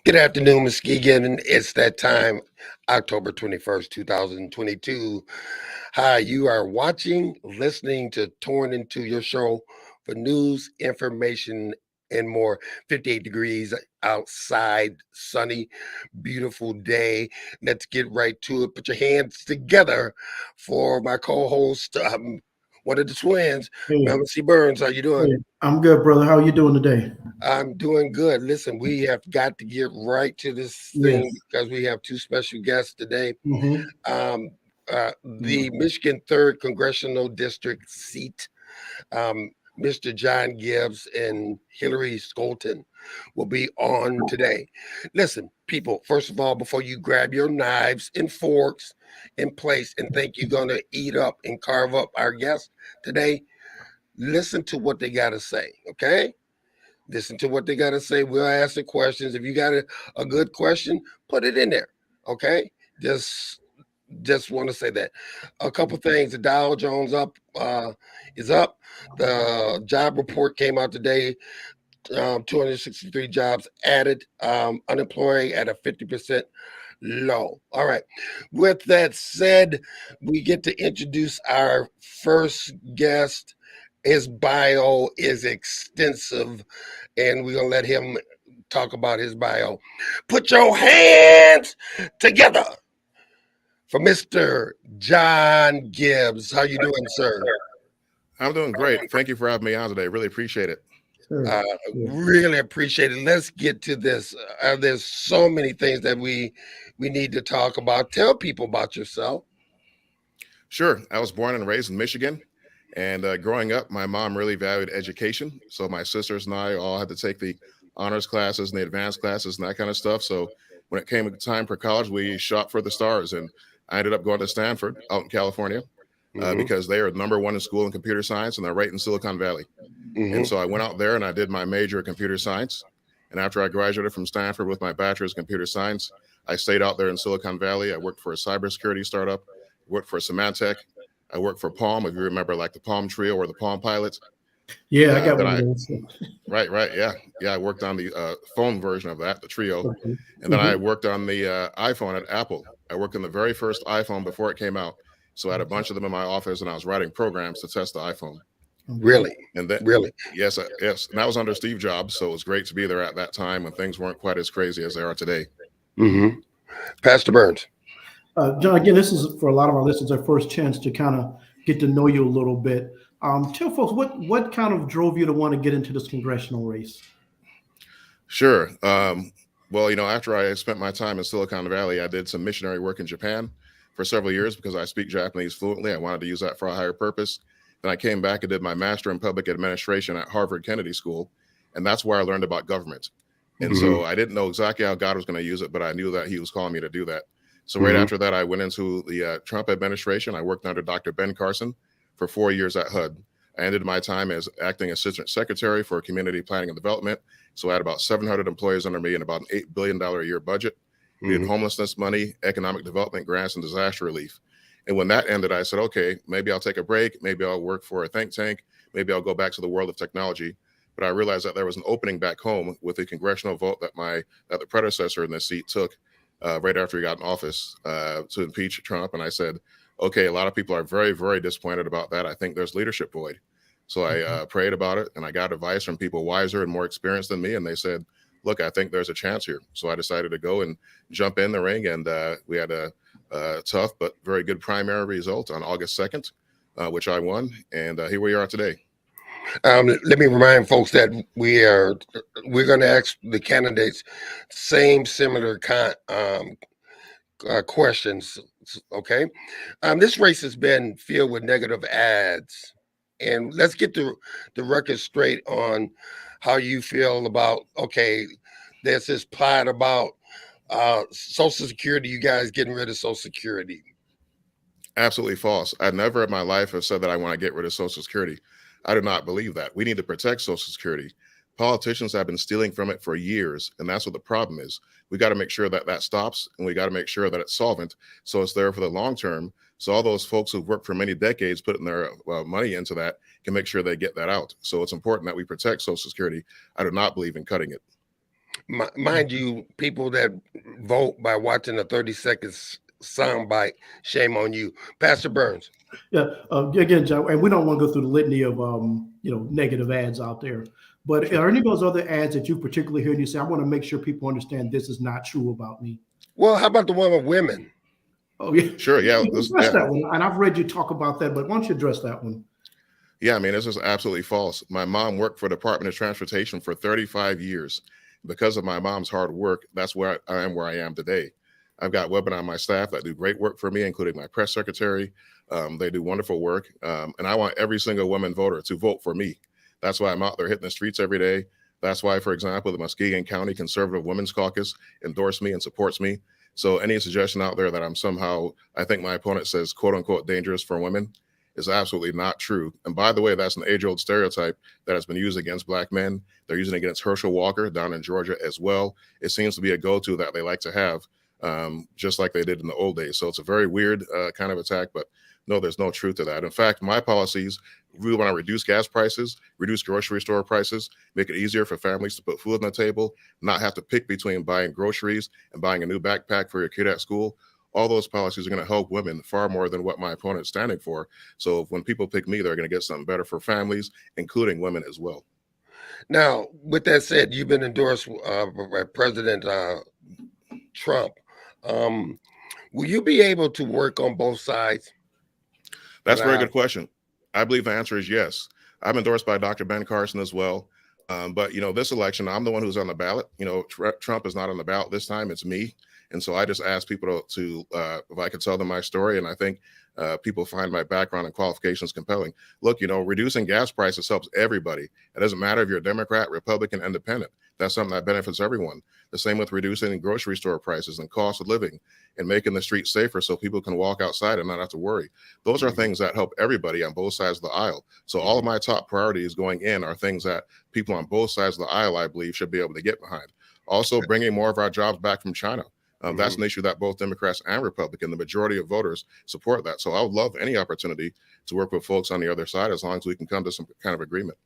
Good afternoon, Muskegon. It's that time, October 21st, 2022. Hi, you are watching, listening to Torn Into Your show for news, information, and more. 58 degrees outside, sunny, beautiful day. Let's get right to it. Put your hands together for my co-host, one of the twins, Hey, Melvin C. Burns. How you doing? hey, I'm good, brother. How you doing today? I'm doing good. Listen, we have got to get right to this thing Yes. because we have two special guests today. Mm-hmm. Um, the Michigan 3rd Congressional District seat, Mr. John Gibbs and Hillary Scholten will be on today. Listen, people, first of all, before you grab your knives and forks and place and think you're going to eat up and carve up our guests today, listen to what they got to say, okay? Listen to what they got to say. We'll ask the questions. If you got a good question, put it in there. Okay. Just just want to say that. A couple things. The Dow Jones is up. The job report came out today. 263 jobs added. Unemployed at a 50% low. All right. With that said, we get to introduce our first guest. His bio is extensive, and we're gonna let him talk about his bio. Put your hands together for Mr. John Gibbs. How you doing, sir? I'm doing great. Thank you for having me on today. Really appreciate it. Sure. Uh, Sure. really appreciate it. Let's get to this. There's so many things that we need to talk about. Tell people about yourself. Sure. I was born and raised in Michigan. And growing up, my mom really valued education. So my sisters and I all had to take the honors classes and the advanced classes and that kind of stuff. So when it came time for college, we shot for the stars. And I ended up going to Stanford out in California Hmm. because they are number one in school in computer science and they're right in Silicon Valley. And Hmm. so I went out there and I did my major in computer science. And after I graduated from Stanford with my bachelor's in computer science, I stayed out there in Silicon Valley. I worked for a cybersecurity startup, worked for Symantec. I worked for Palm, if you remember, like the Palm Trio or the Palm Pilots. Yeah, I got Then one of I, those. right, yeah, I worked on the phone version of that, the Trio. Okay. And then I Mm-hmm. worked on the iPhone at Apple. I worked on the very first iPhone before it came out. So I had a bunch of them in my office and I was writing programs to test the iPhone. Okay. Really, And then, really. yes. And that was under Steve Jobs. So it was great to be there at that time when things weren't quite as crazy as they are today. Hmm. Pastor Burns. John, again, this is for a lot of our listeners our first chance to kind of get to know you a little bit. Tell folks what kind of drove you to want to get into this congressional race. Sure. Well, after I spent my time in Silicon Valley, I did some missionary work in Japan for several years because I speak Japanese fluently. I wanted to use that for a higher purpose. Then I came back and did my master in public administration at Harvard Kennedy School. And that's where I learned about government. And Mm-hmm. Hmm. so I didn't know exactly how God was going to use it, but I knew that he was calling me to do that. So right Hmm. after that, I went into the Trump administration. I worked under Dr. Ben Carson for 4 years at HUD. I ended my time as acting assistant secretary for community planning and development. So I had about 700 employees under me and about an $8 billion a year budget. We did Hmm. homelessness money, economic development grants, and disaster relief. And when that ended, I said, okay, maybe I'll take a break. Maybe I'll work for a think tank. Maybe I'll go back to the world of technology. But I realized that there was an opening back home with the congressional vote that the predecessor in this seat took right after he got in office to impeach Trump. And I said, okay, a lot of people are very, very disappointed about that. I think there's leadership void. So I prayed about it and I got advice from people wiser and more experienced than me. And they said, look, I think there's a chance here. So I decided to go and jump in the ring. And we had a tough but very good primary result on August 2nd, which I won. And here we are today. Let me remind folks that we're going to ask the candidates same similar questions. Okay, this race has been filled with negative ads, and let's get the record straight on how you feel about. Okay, there's this plot about Social Security. You guys getting rid of Social Security. Absolutely false. I never in my life have said that I want to get rid of Social Security. I do not believe that. We need to protect Social Security. Politicians have been stealing from it for years, and that's what the problem is. We got to make sure that that stops, and we got to make sure that it's solvent, so it's there for the long term. So all those folks who've worked for many decades, putting their money into that, can make sure they get that out. So it's important that we protect Social Security. I do not believe in cutting it. Mind you, people that vote by watching a 30 seconds sound bite, shame on you. Pastor Burns. Yeah. Again, John, and we don't want to go through the litany of negative ads out there. But Sure. are any of those other ads that you particularly hear and you say, I want to make sure people understand this is not true about me? Well, how about the one with women? Oh yeah. Sure. Yeah. Address that one. And I've read you talk about that, but why don't you address that one? Yeah, I mean, this is absolutely false. My mom worked for the Department of Transportation for 35 years. Because of my mom's hard work, that's where I am today. I've got women on my staff that do great work for me, including my press secretary. They do wonderful work. And I want every single woman voter to vote for me. That's why I'm out there hitting the streets every day. That's why, for example, the Muskegon County Conservative Women's Caucus endorsed me and supports me. So any suggestion out there that I'm somehow, I think my opponent says, quote unquote, dangerous for women, is absolutely not true. And by the way, that's an age-old stereotype that has been used against Black men. They're using it against Herschel Walker down in Georgia as well. It seems to be a go-to that they like to have, just like they did in the old days. So it's a very weird kind of attack, but no, there's no truth to that. In fact, my policies, we want to reduce gas prices, reduce grocery store prices, make it easier for families to put food on the table, not have to pick between buying groceries and buying a new backpack for your kid at school. All those policies are going to help women far more than what my opponent's standing for. So when people pick me, they're going to get something better for families, including women as well. Now, with that said, you've been endorsed by President Trump. Will you be able to work on both sides? That's a very good question. I believe the answer is yes. I'm endorsed by Dr. Ben Carson as well. But, this election, I'm the one who's on the ballot. Trump is not on the ballot this time. It's me. And so I just asked people to if I could tell them my story. And I think people find my background and qualifications compelling. Look, reducing gas prices helps everybody. It doesn't matter if you're a Democrat, Republican, Independent. That's something that benefits everyone. The same with reducing grocery store prices and cost of living and making the streets safer so people can walk outside and not have to worry. Those are things that help everybody on both sides of the aisle. So all of my top priorities going in are things that people on both sides of the aisle, I believe, should be able to get behind. Also, bringing more of our jobs back from China. That's an issue that both Democrats and Republicans, the majority of voters, support that. So I would love any opportunity to work with folks on the other side as long as we can come to some kind of agreement.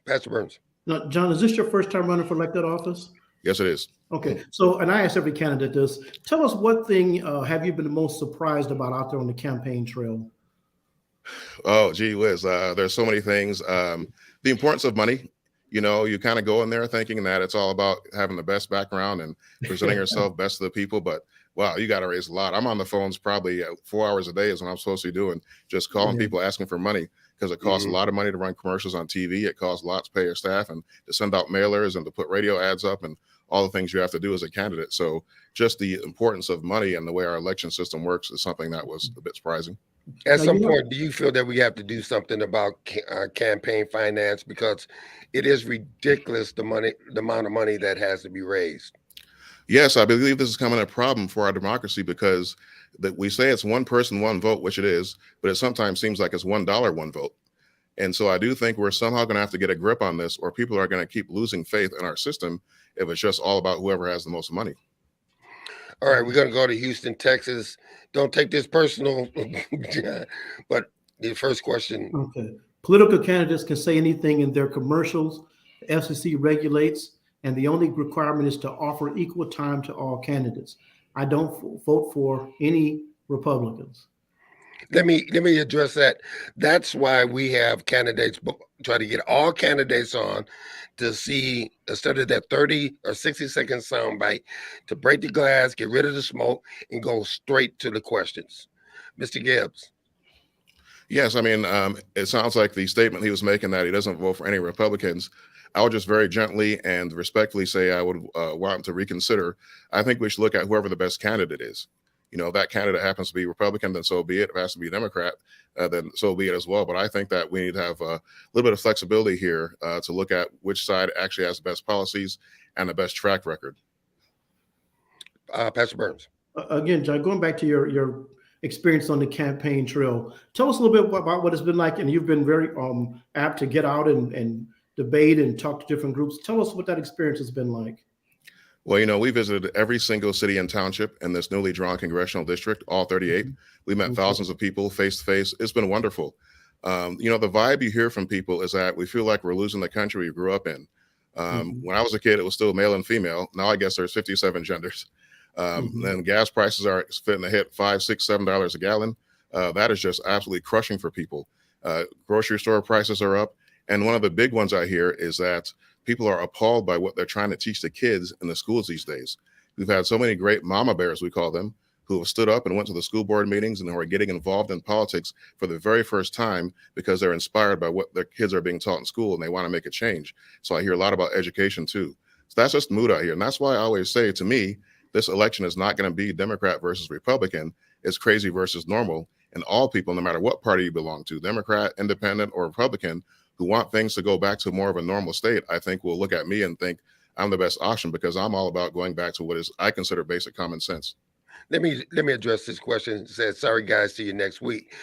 Pastor Burns. Now, John, is this your first time running for elected office? Yes, it is. Okay. So, and I ask every candidate this, tell us what thing have you been the most surprised about out there on the campaign trail? Oh, gee whiz. There's so many things. The importance of money. You kind of go in there thinking that it's all about having the best background and presenting yourself best to the people. But wow, you got to raise a lot. I'm on the phones probably 4 hours a day is what I'm supposed to be doing, just calling people asking for money because it costs a lot of money to run commercials on TV. It costs a lot to pay your staff and to send out mailers and to put radio ads up and all the things you have to do as a candidate. So just the importance of money and the way our election system works is something that was a bit surprising. At some point, do you feel that we have to do something about campaign finance because it is ridiculous the amount of money that has to be raised? Yes, I believe this is becoming a problem for our democracy because that we say it's one person, one vote, which it is, but it sometimes seems like it's $1, one vote. And so I do think we're somehow going to have to get a grip on this, or people are going to keep losing faith in our system if it's just all about whoever has the most money. All right, we're going to go to Houston, Texas. Don't take this personal, but the first question. Okay. Political candidates can say anything in their commercials. The FCC regulates, and the only requirement is to offer equal time to all candidates. I don't vote for any Republicans. Let me address that. That's why we have candidates, try to get all candidates on to see, instead of that 30 or 60-second soundbite, to break the glass, get rid of the smoke, and go straight to the questions. Mr. Gibbs. Yes, I mean, it sounds like the statement he was making that he doesn't vote for any Republicans. I would just very gently and respectfully say I would want him to reconsider. I think we should look at whoever the best candidate is. If that candidate happens to be Republican, then so be it. If it has to be Democrat, then so be it as well. But I think that we need to have a little bit of flexibility here to look at which side actually has the best policies and the best track record. Pastor Burns. Again, John, going back to your experience on the campaign trail, tell us a little bit about what it's been like. And you've been very apt to get out and debate and talk to different groups. Tell us what that experience has been like. Well, we visited every single city and township in this newly drawn congressional district, all 38. We met thousands of people face to face. It's been wonderful. The vibe you hear from people is that we feel like we're losing the country we grew up in. When I was a kid, it was still male and female. Now I guess there's 57 genders. Then gas prices are fitting to hit $5, $6, $7 a gallon. That is just absolutely crushing for people. Grocery store prices are up. And one of the big ones I hear is that people are appalled by what they're trying to teach the kids in the schools these days. We've had so many great mama bears, we call them, who have stood up and went to the school board meetings and who are getting involved in politics for the very first time because they're inspired by what their kids are being taught in school and they want to make a change. So I hear a lot about education too. So that's just the mood out here. And that's why I always say, to me, this election is not going to be Democrat versus Republican. It's crazy versus normal. And all people, no matter what party you belong to, Democrat, Independent, or Republican, who want things to go back to more of a normal state, I think will look at me and think I'm the best option, because I'm all about going back to what is I consider basic common sense. Let me address this question. It says, sorry guys, see you next week.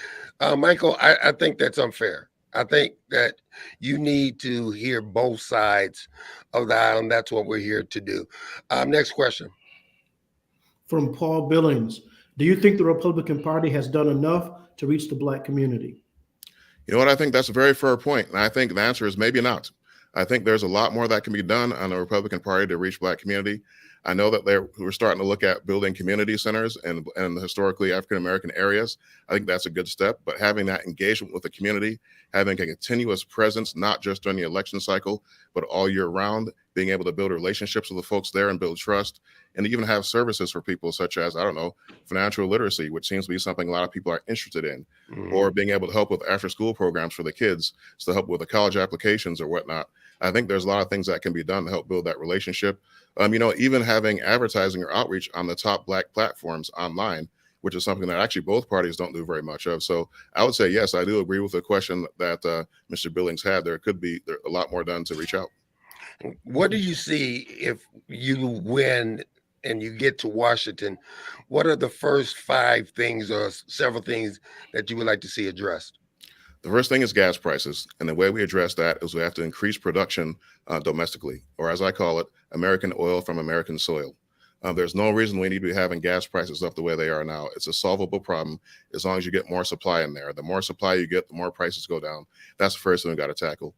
Michael, I think that's unfair. I think that you need to hear both sides of the aisle, and that's what we're here to do. Next question. From Paul Billings. Do you think the Republican Party has done enough to reach the Black community? You know what? I think that's a very fair point. And I think the answer is maybe not. I think there's a lot more that can be done on the Republican Party to reach Black community. I know that we're starting to look at building community centers and historically African-American areas. I think that's a good step, but having that engagement with the community, having a continuous presence, not just during the election cycle, but all year round, being able to build relationships with the folks there and build trust, and even have services for people such as, I don't know, financial literacy, which seems to be something a lot of people are interested in, or being able to help with after school programs for the kids, to help with the college applications or whatnot. I think there's a lot of things that can be done to help build that relationship. Even having advertising or outreach on the top Black platforms online, which is something that actually both parties don't do very much of. So I would say, yes, I do agree with the question that Mr. Billings had. There could be a lot more done to reach out. What do you see if you win and you get to Washington? What are the first 5 things or several things that you would like to see addressed? The first thing is gas prices. And the way we address that is we have to increase production domestically, or as I call it, American oil from American soil. There's no reason we need to be having gas prices up the way they are now. It's a solvable problem as long as you get more supply in there. The more supply you get, the more prices go down. That's the first thing we got to tackle.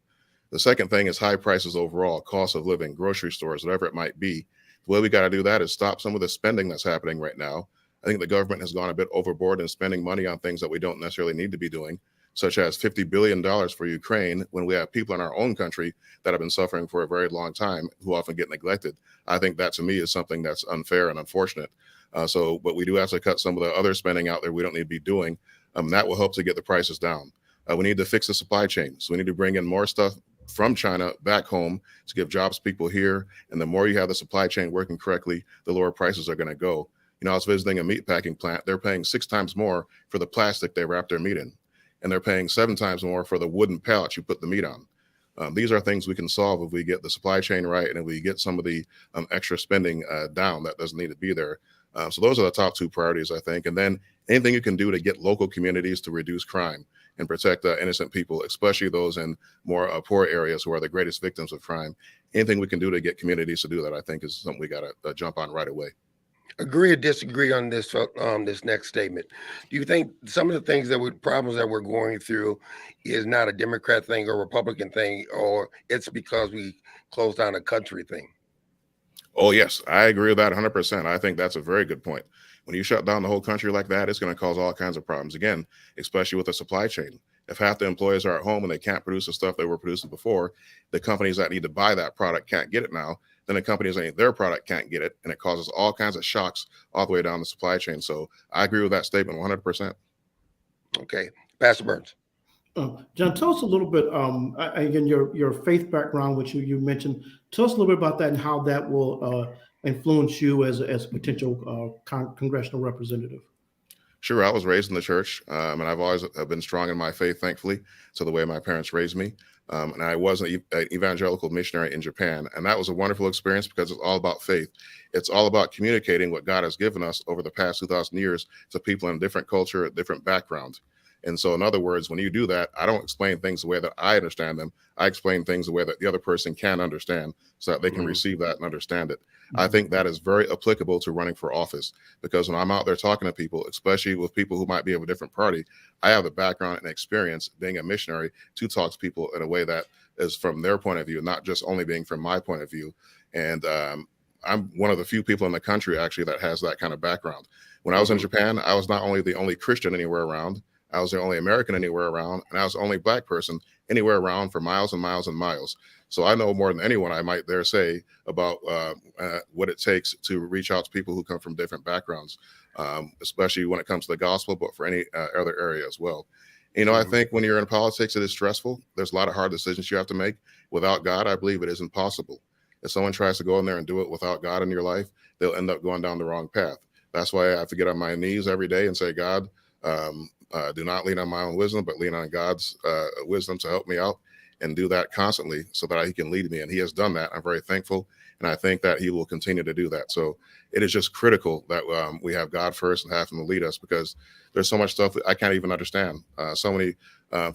The second thing is high prices overall, cost of living, grocery stores, whatever it might be. The way we got to do that is stop some of the spending that's happening right now. I think the government has gone a bit overboard in spending money on things that we don't necessarily need to be doing, such as $50 billion for Ukraine, when we have people in our own country that have been suffering for a very long time who often get neglected. I think that, to me, is something that's unfair and unfortunate. But we do have to cut some of the other spending out there we don't need to be doing. That will help to get the prices down. We need to fix the supply chain. So we need to bring in more stuff from China back home to give jobs to people here. And the more you have the supply chain working correctly, the lower prices are going to go. I was visiting a meat packing plant. They're paying 6 times more for the plastic they wrap their meat in. And they're paying 7 times more for the wooden pallets you put the meat on. These are things we can solve if we get the supply chain right and if we get some of the extra spending down that doesn't need to be there. So those are the top 2 priorities, I think. And then anything you can do to get local communities to reduce crime and protect innocent people, especially those in more poor areas who are the greatest victims of crime. Anything we can do to get communities to do that, I think, is something we got to jump on right away. Agree or disagree on this next statement? Do you think some of the things problems that we're going through is not a Democrat thing or Republican thing, or it's because we closed down a country thing? Oh, yes, I agree with that 100%. I think that's a very good point. When you shut down the whole country like that, it's going to cause all kinds of problems. Again, especially with the supply chain. If half the employees are at home and they can't produce the stuff they were producing before, the companies that need to buy that product can't get it now. Then the companies that need their product can't get it, and it causes all kinds of shocks all the way down the supply chain. So I agree with that statement 100%. Okay, Pastor Burns. John, tell us a little bit, again, your faith background, which you mentioned. Tell us a little bit about that and how that will influence you as a potential congressional representative. Sure, I was raised in the church, and I've always been strong in my faith, thankfully, to the way my parents raised me. And I was an evangelical missionary in Japan, and that was a wonderful experience because it's all about faith. It's all about communicating what God has given us over the past 2,000 years to people in a different culture, a different background. And so, in other words, when you do that, I don't explain things the way that I understand them. I explain things the way that the other person can understand so that they can receive that and understand it. I think that is very applicable to running for office, because when I'm out there talking to people, especially with people who might be of a different party, I have the background and experience being a missionary to talk to people in a way that is from their point of view, not just only being from my point of view. And I'm one of the few people in the country actually that has that kind of background. When I was in Japan, I was not only the only Christian anywhere around, I was the only American anywhere around, and I was the only Black person anywhere around for miles and miles and miles. So I know more than anyone, I might dare say, about what it takes to reach out to people who come from different backgrounds, especially when it comes to the gospel, but for any other area as well. You know, I think when you're in politics, it is stressful. There's a lot of hard decisions you have to make. Without God, I believe it is impossible. If someone tries to go in there and do it without God in your life, they'll end up going down the wrong path. That's why I have to get on my knees every day and say, God, do not lean on my own wisdom, but lean on God's wisdom to help me out, and do that constantly so that he can lead me. And he has done that. I'm very thankful. And I think that he will continue to do that. So it is just critical that we have God first and have him to lead us, because there's so much stuff that I can't even understand. So many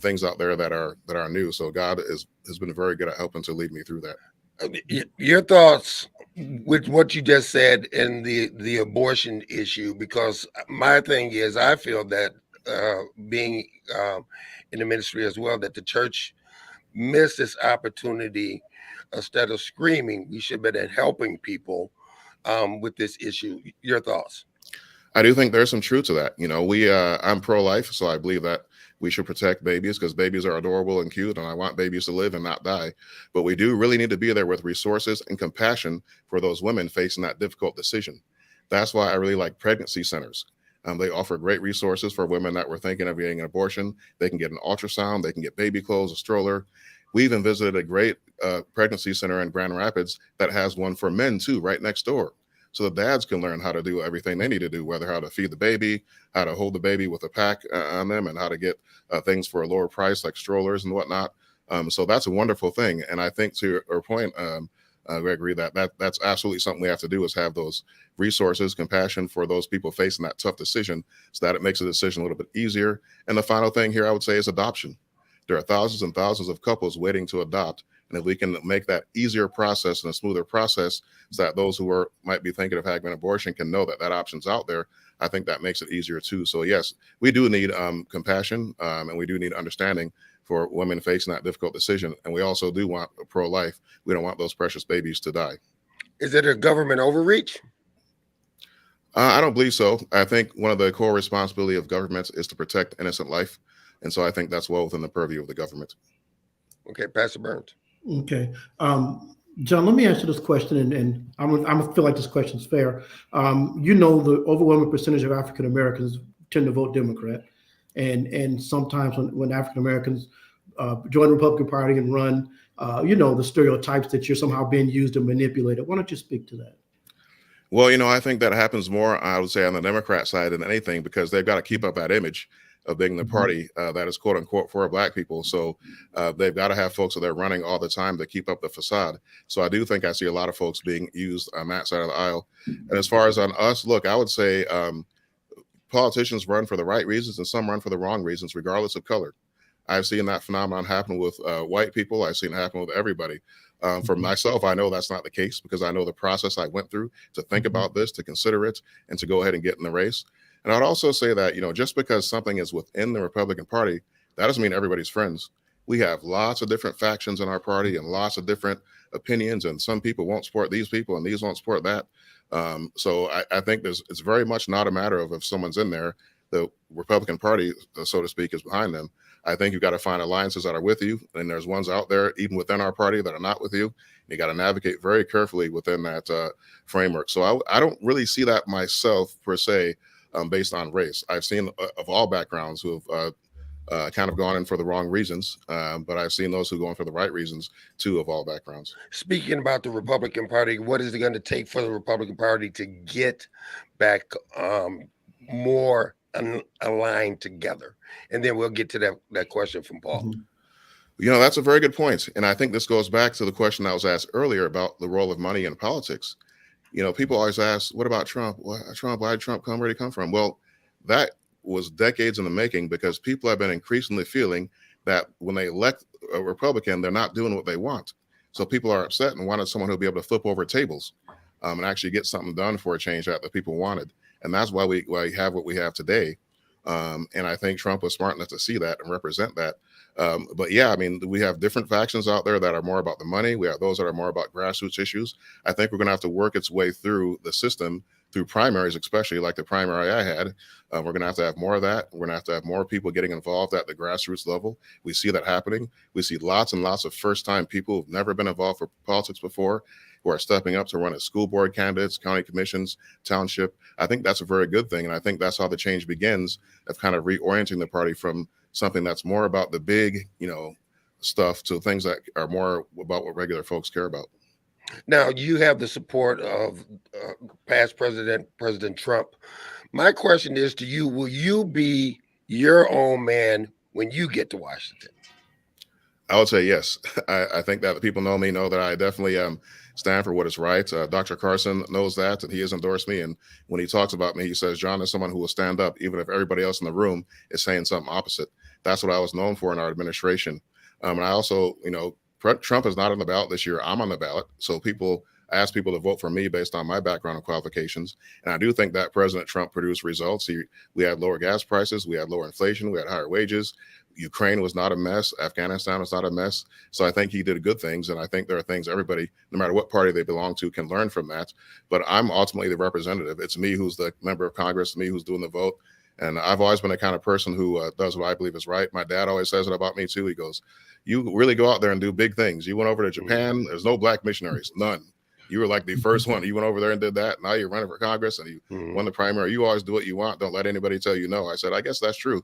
things out there that are new. So God has been very good at helping to lead me through that. Your thoughts with what you just said in the abortion issue, because my thing is, I feel that being in the ministry as well, that the church missed this opportunity. Instead of screaming, we should have been helping people with this issue. Your thoughts? I do think there's some truth to that. You know, I'm pro-life, so I believe that we should protect babies, because babies are adorable and cute, and I want babies to live and not die. But we do really need to be there with resources and compassion for those women facing that difficult decision. That's why I really like pregnancy centers. They offer great resources for women that were thinking of getting an abortion. They can get an ultrasound, they can get baby clothes, a stroller. We even visited a great pregnancy center in Grand Rapids that has one for men too, right next door. So the dads can learn how to do everything they need to do, whether how to feed the baby, how to hold the baby with a pack on them, and how to get things for a lower price like strollers and whatnot. So that's a wonderful thing. And I think to your point, Gregory, that's absolutely something we have to do, is have those resources, compassion for those people facing that tough decision, so that it makes the decision a little bit easier. And the final thing here I would say is adoption. There are thousands and thousands of couples waiting to adopt. And if we can make that easier process and a smoother process, so that those who might be thinking of having an abortion can know that that option's out there, I think that makes it easier too. So yes, we do need compassion, and we do need understanding for women facing that difficult decision. And we also do want pro-life. We don't want those precious babies to die. Is it a government overreach? I don't believe so. I think one of the core responsibility of governments is to protect innocent life. And so I think that's well within the purview of the government. Okay, Pastor Burns. Okay. John, let me answer this question, and I'm gonna feel like this question is fair. You know, the overwhelming percentage of African Americans tend to vote Democrat, and sometimes when African Americans join the Republican Party and run, you know, the stereotypes that you're somehow being used and manipulated. Why don't you speak to that? Well, you know, I think that happens more, I would say, on the Democrat side than anything, because they've got to keep up that image of being the party that is quote unquote for Black people. So they've got to have folks that they're running all the time to keep up the facade. So I do think I see a lot of folks being used on that side of the aisle. And as far as on us, look, I would say politicians run for the right reasons and some run for the wrong reasons, regardless of color. I've seen that phenomenon happen with white people. I've seen it happen with everybody. For myself, I know that's not the case, because I know the process I went through to think about this, to consider it, and to go ahead and get in the race. And I'd also say that, you know, just because something is within the Republican Party, that doesn't mean everybody's friends. We have lots of different factions in our party and lots of different opinions, and some people won't support these people and these won't support that. So I think it's very much not a matter of if someone's in there, the Republican Party, so to speak, is behind them. I think you've got to find alliances that are with you, and there's ones out there, even within our party, that are not with you. You got to navigate very carefully within that framework. So I don't really see that myself per se, based on race. I've seen of all backgrounds who have kind of gone in for the wrong reasons, but I've seen those who go in for the right reasons too, of all backgrounds. Speaking about the Republican Party, what is it going to take for the Republican Party to get back more aligned together? And then we'll get to that question from Paul. You know, that's a very good point. And I think this goes back to the question that was asked earlier about the role of money in politics. You know, people always ask, what about Trump? Why did Trump come? Where did he come from? Well, that was decades in the making, because people have been increasingly feeling that when they elect a Republican, they're not doing what they want. So people are upset and wanted someone who'll be able to flip over tables and actually get something done for a change that the people wanted. And that's why we have what we have today. And I think Trump was smart enough to see that and represent that. But yeah, I mean, we have different factions out there that are more about the money. We have those that are more about grassroots issues. I think we're going to have to work its way through the system, through primaries, especially like the primary I had. We're going to have more of that. We're going to have more people getting involved at the grassroots level. We see that happening. We see lots and lots of first-time people who've never been involved for politics before, who are stepping up to run as school board candidates, county commissions, township. I think that's a very good thing. And I think that's how the change begins, of kind of reorienting the party from something that's more about the big, stuff, to things that are more about what regular folks care about. Now, you have the support of past President Trump. My question is to you, will you be your own man when you get to Washington? I would say yes. I think that the people know me, know that I definitely stand for what is right. Dr. Carson knows that, and he has endorsed me. And when he talks about me, he says, John is someone who will stand up, even if everybody else in the room is saying something opposite. That's what I was known for in our administration. And I also, Trump is not on the ballot this year. I'm on the ballot. So I ask people to vote for me based on my background and qualifications. And I do think that President Trump produced results. We had lower gas prices. We had lower inflation. We had higher wages. Ukraine was not a mess. Afghanistan was not a mess. So I think he did good things. And I think there are things everybody, no matter what party they belong to, can learn from that. But I'm ultimately the representative. It's me who's the member of Congress, me who's doing the vote. And I've always been the kind of person who does what I believe is right. My dad always says it about me too. He goes, you really go out there and do big things. You went over to Japan. There's no black missionaries, none. You were like the first one. You went over there and did that. Now you're running for Congress and you won the primary. You always do what you want. Don't let anybody tell you no. I said, I guess that's true.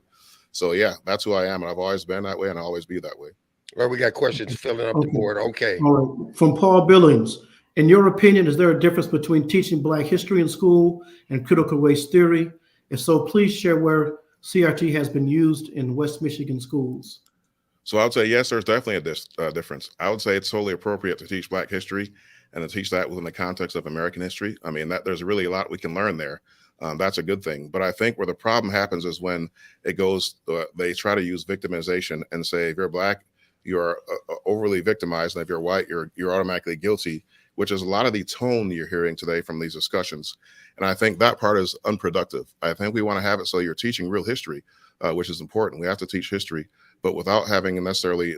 So yeah, that's who I am. And I've always been that way, and I'll always be that way. Well, we got questions filling up the board. Okay. All right. From Paul Billings. In your opinion, is there a difference between teaching Black history in school and critical race theory? If so, please share where CRT has been used in West Michigan schools. So I would say, yes, there's definitely a difference. I would say it's totally appropriate to teach Black history and to teach that within the context of American history. I mean, there's really a lot we can learn there. That's a good thing. But I think where the problem happens is when it goes, they try to use victimization and say, if you're Black, you're overly victimized. And if you're white, you're automatically guilty, which is a lot of the tone you're hearing today from these discussions. And I think that part is unproductive. I think we want to have it so you're teaching real history, which is important. We have to teach history, but without having necessarily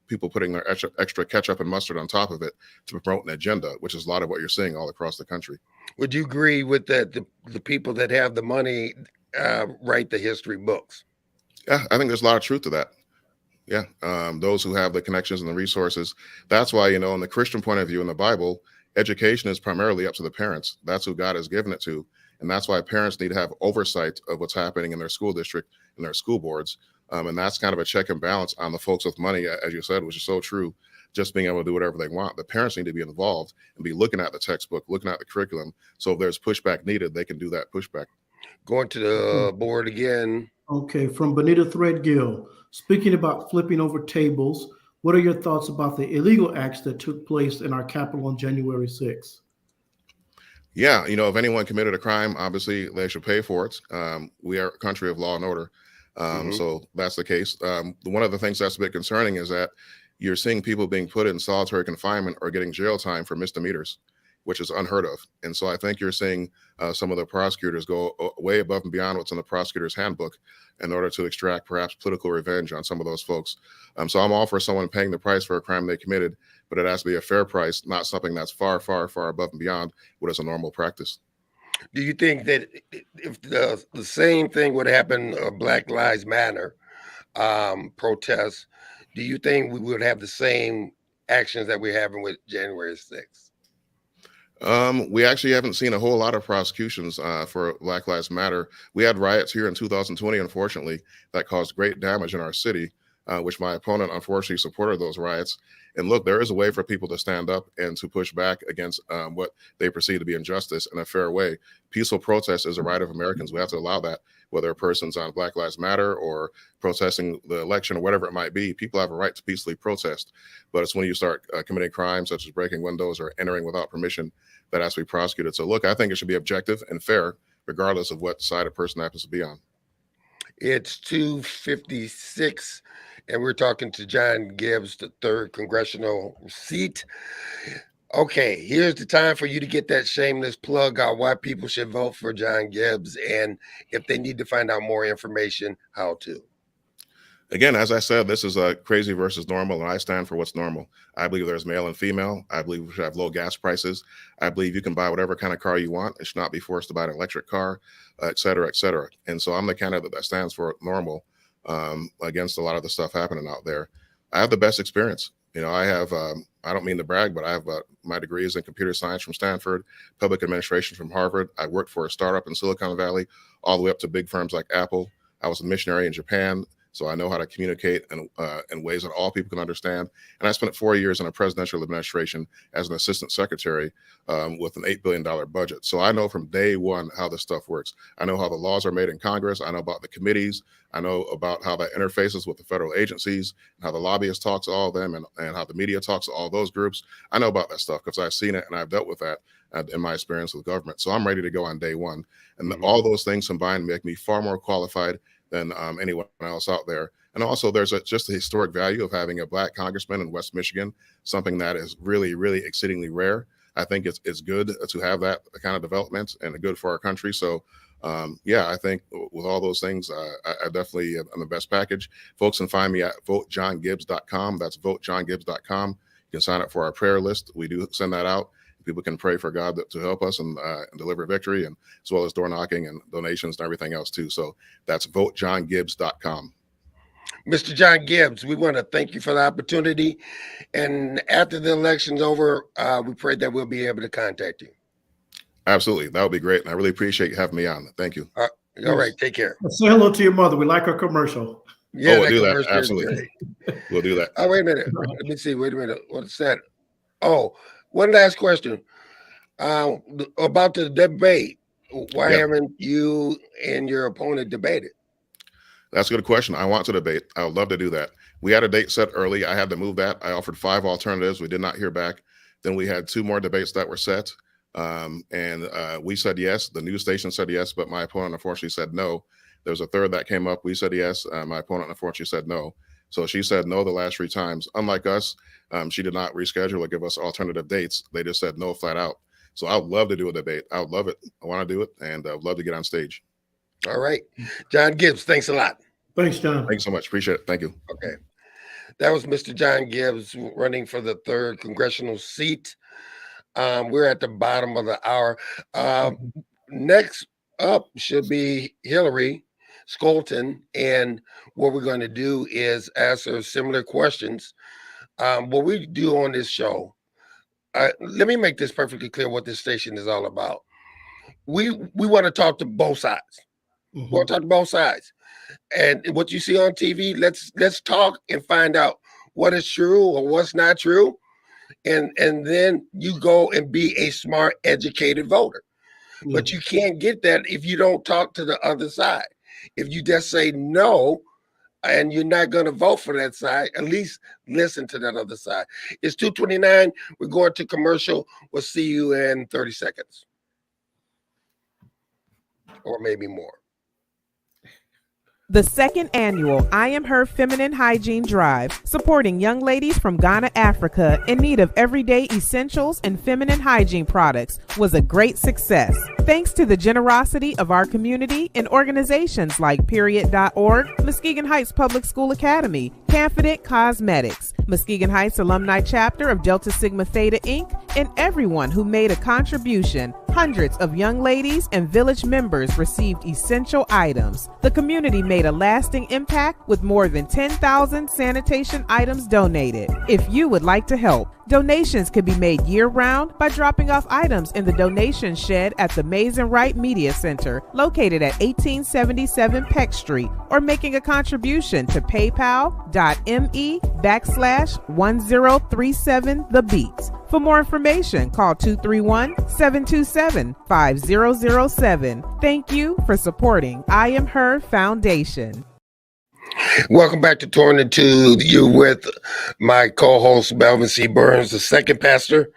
people putting their extra ketchup and mustard on top of it to promote an agenda, which is a lot of what you're seeing all across the country. Would you agree with that? The people that have the money write the history books? Yeah, I think there's a lot of truth to that. Yeah, those who have the connections and the resources. That's why, in the Christian point of view in the Bible, education is primarily up to the parents. That's who God has given it to. And that's why parents need to have oversight of what's happening in their school district and their school boards. And that's kind of a check and balance on the folks with money, as you said, which is so true, just being able to do whatever they want. The parents need to be involved and be looking at the textbook, looking at the curriculum. So if there's pushback needed, they can do that pushback. Going to the board again. Okay, from Benita Threadgill. Speaking about flipping over tables, what are your thoughts about the illegal acts that took place in our Capitol on January 6th? Yeah, if anyone committed a crime, obviously they should pay for it. We are a country of law and order. So that's the case. One of the things that's a bit concerning is that you're seeing people being put in solitary confinement or getting jail time for misdemeanors, which is unheard of. And so I think you're seeing some of the prosecutors go way above and beyond what's in the prosecutor's handbook in order to extract perhaps political revenge on some of those folks. So I'm all for someone paying the price for a crime they committed, but it has to be a fair price, not something that's far, far, far above and beyond what is a normal practice. Do you think that if the same thing would happen, Black Lives Matter protests, do you think we would have the same actions that we're having with January 6th? We actually haven't seen a whole lot of prosecutions for Black Lives Matter. We had riots here in 2020, unfortunately, that caused great damage in our city, which my opponent unfortunately supported those riots. And look, there is a way for people to stand up and to push back against what they perceive to be injustice in a fair way. Peaceful protest is a right of Americans. We have to allow that, whether a person's on Black Lives Matter or protesting the election or whatever it might be. People have a right to peacefully protest. But it's when you start committing crimes such as breaking windows or entering without permission that has to be prosecuted. So look, I think it should be objective and fair, regardless of what side a person happens to be on. It's 2:56, and we're talking to John Gibbs, the 3rd congressional seat. Okay, here's the time for you to get that shameless plug out why people should vote for John Gibbs, and if they need to find out more information, how to. Again, as I said, this is a crazy versus normal, and I stand for what's normal. I believe there's male and female. I believe we should have low gas prices. I believe you can buy whatever kind of car you want. It should not be forced to buy an electric car, et cetera, et cetera. And so I'm the candidate that stands for normal against a lot of the stuff happening out there. I have the best experience. You know, I have, I don't mean to brag, but I have my degrees in computer science from Stanford, public administration from Harvard. I worked for a startup in Silicon Valley, all the way up to big firms like Apple. I was a missionary in Japan. So I know how to communicate in ways that all people can understand. And I spent 4 years in a presidential administration as an assistant secretary with an $8 billion budget. So I know from day one how this stuff works. I know how the laws are made in Congress. I know about the committees. I know about how that interfaces with the federal agencies, and how the lobbyists talk to all of them, and how the media talks to all those groups. I know about that stuff because I've seen it and I've dealt with that in my experience with government. So I'm ready to go on day one. And all those things combined make me far more qualified than anyone else out there. And also there's just a historic value of having a Black congressman in West Michigan, something that is really, really exceedingly rare. I think it's good to have that kind of development and good for our country. So yeah, I think with all those things, I definitely am the best package. Folks can find me at votejohngibbs.com. That's votejohngibbs.com. You can sign up for our prayer list. We do send that out. People can pray for God to help us and deliver victory, and as well as door knocking and donations and everything else too. So that's votejohngibbs.com. Mr. John Gibbs, we want to thank you for the opportunity. And after the election's over, we pray that we'll be able to contact you. Absolutely. That would be great. And I really appreciate you having me on. Thank you. All right. Take care. Say hello to your mother. We like our commercial. Yeah, we'll do that. Absolutely. We'll do that. Oh, wait a minute. Let me see. Wait a minute. What's that? Oh, one last question about the debate. Why haven't you and your opponent debated? That's a good question. I want to debate. I would love to do that. We had a date set early. I had to move that. I offered 5 alternatives. We did not hear back. Then we had 2 more debates that were set. And we said yes. The news station said yes, but my opponent unfortunately said no. There was a 3rd that came up. We said yes. My opponent unfortunately said no. So she said no the last 3 times. Unlike us, she did not reschedule or give us alternative dates. They just said no flat out. So I would love to do a debate. I would love it. I want to do it, and I would love to get on stage. All right. John Gibbs, thanks a lot. Thanks, John. Thanks so much. Appreciate it. Thank you. Okay. That was Mr. John Gibbs running for the 3rd congressional seat. We're at the bottom of the hour. Next up should be Hillary Scholten, and what we're going to do is answer similar questions. What we do on this show, let me make this perfectly clear what this station is all about. We want to talk to both sides. We want to talk to both sides. And what you see on TV, let's talk and find out what is true or what's not true. And then you go and be a smart, educated voter. But you can't get that if you don't talk to the other side. If you just say no and you're not going to vote for that side, at least listen to that other side. It's 2:29. We're going to commercial. We'll see you in 30 seconds or maybe more. The 2nd annual I Am Her Feminine Hygiene Drive, supporting young ladies from Ghana, Africa in need of everyday essentials and feminine hygiene products, was a great success. Thanks to the generosity of our community and organizations like Period.org, Muskegon Heights Public School Academy, Confident Cosmetics, Muskegon Heights Alumni Chapter of Delta Sigma Theta Inc., and everyone who made a contribution. Hundreds of young ladies and village members received essential items. The community made a lasting impact with more than 10,000 sanitation items donated. If you would like to help, donations can be made year-round by dropping off items in the donation shed at the Mays and Wright Media Center, located at 1877 Peck Street, or making a contribution to paypal.me/1037thebeats. For more information, call 231-727-5007. Thank you for supporting I Am Her Foundation. Welcome back to Torn Into You with my co-host Melvin C. Burns, the second pastor,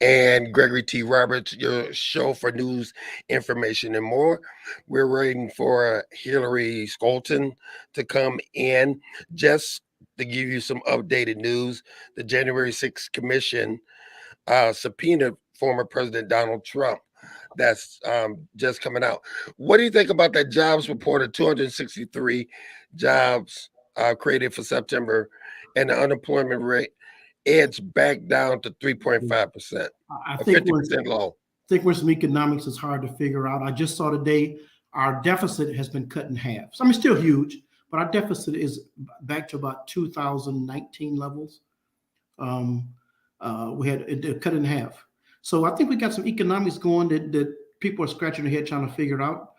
and Gregory T. Roberts, your show for news, information, and more. We're waiting for Hillary Scholten to come in just to give you some updated news. The January 6th commission subpoenaed former President Donald Trump. That's just coming out. What do you think about that jobs report of 263 jobs created for September, and the unemployment rate edged back down to 3.5%, I a think when 50% low? where some economics is hard to figure out. I just saw today our deficit has been cut in half. So I mean, still huge, but our deficit is back to about 2019 levels. Um, we had it cut in half. So I think we got some economics going that people are scratching their head trying to figure out.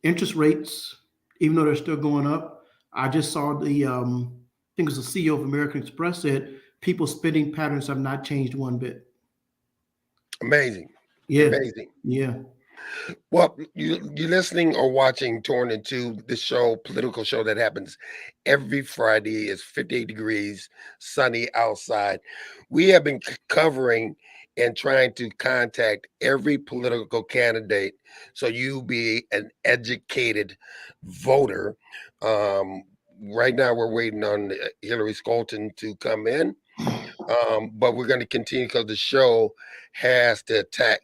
Interest rates, even though they're still going up. I just saw I think it was the CEO of American Express said people's spending patterns have not changed one bit. Amazing. Yeah, Amazing. yeah. Well, you're listening or watching Torn Into the show, political show that happens every Friday. It's 58 degrees, sunny outside. We have been covering and trying to contact every political candidate so you be an educated voter. Right now, we're waiting on Hillary Scholten to come in. But we're going to continue because the show has to attack.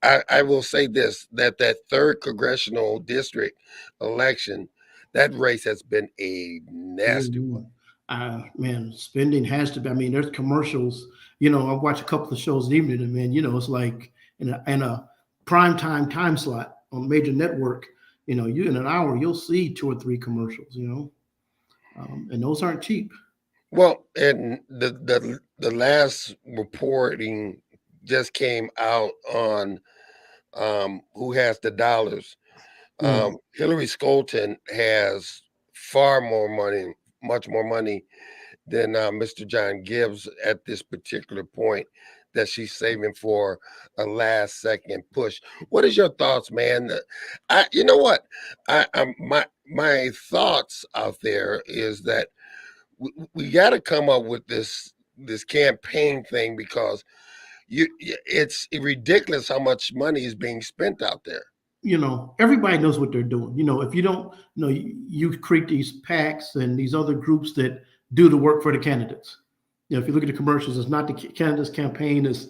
I will say this, that third congressional district election, that race has been a nasty one. Man, spending has to be. I mean, there's commercials. I watch a couple of shows in the evening, and man, it's like in a prime time slot on a major network. You in an hour you'll see two or three commercials. And those aren't cheap. Well, and the last reporting just came out on who has the dollars. Hillary Scholten has far more money, much more money than Mr. John Gibbs at this particular point that she's saving for a last second push. What is your thoughts, man? You know what? My thoughts out there is that we got to come up with this campaign thing because it's ridiculous how much money is being spent out there. Everybody knows what they're doing. If you don't know, you create these PACs and these other groups that do the work for the candidates. If you look at the commercials, it's not the candidates campaign, it's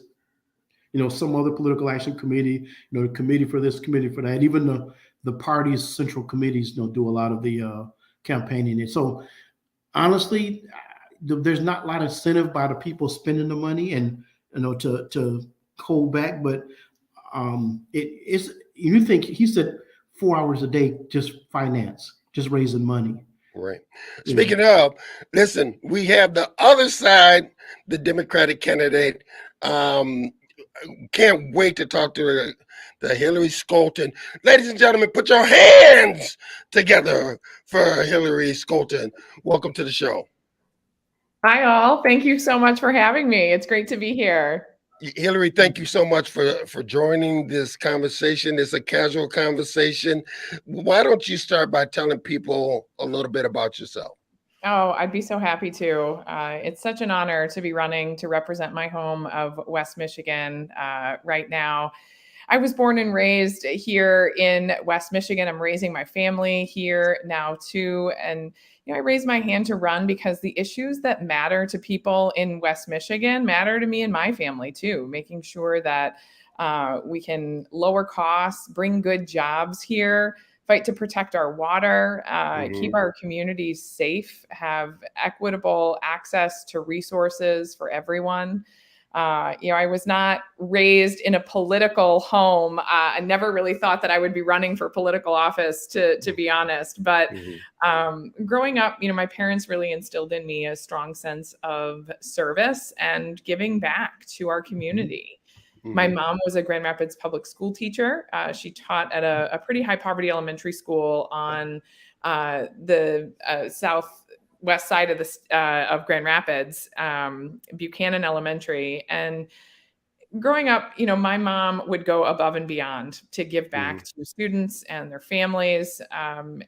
some other political action committee, the committee for this, committee for that. Even the party's central committees do a lot of the campaigning. And so honestly, there's not a lot of incentive by the people spending the money and to hold back, but it's, you think he said 4 hours a day, just finance, just raising money. Right. Speaking of, listen, we have the other side, the Democratic candidate. Can't wait to talk to the Hillary Scholten. Ladies and gentlemen, put your hands together for Hillary Scholten. Welcome to the show. Hi, all. Thank you so much for having me. It's great to be here. Hillary, thank you so much for joining this conversation. It's a casual conversation. Why don't you start by telling people a little bit about yourself? Oh, I'd be so happy to. It's such an honor to be running to represent my home of West Michigan right now. I was born and raised here in West Michigan. I'm raising my family here now too. And I raised my hand to run because the issues that matter to people in West Michigan matter to me and my family too, making sure that we can lower costs, bring good jobs here, fight to protect our water, keep our communities safe, have equitable access to resources for everyone. I was not raised in a political home. I never really thought that I would be running for political office, to be honest. But growing up, my parents really instilled in me a strong sense of service and giving back to our community. My mom was a Grand Rapids public school teacher. She taught at a pretty high poverty elementary school on the southwest side of Grand Rapids, Buchanan Elementary. And growing up, my mom would go above and beyond to give back to students and their families,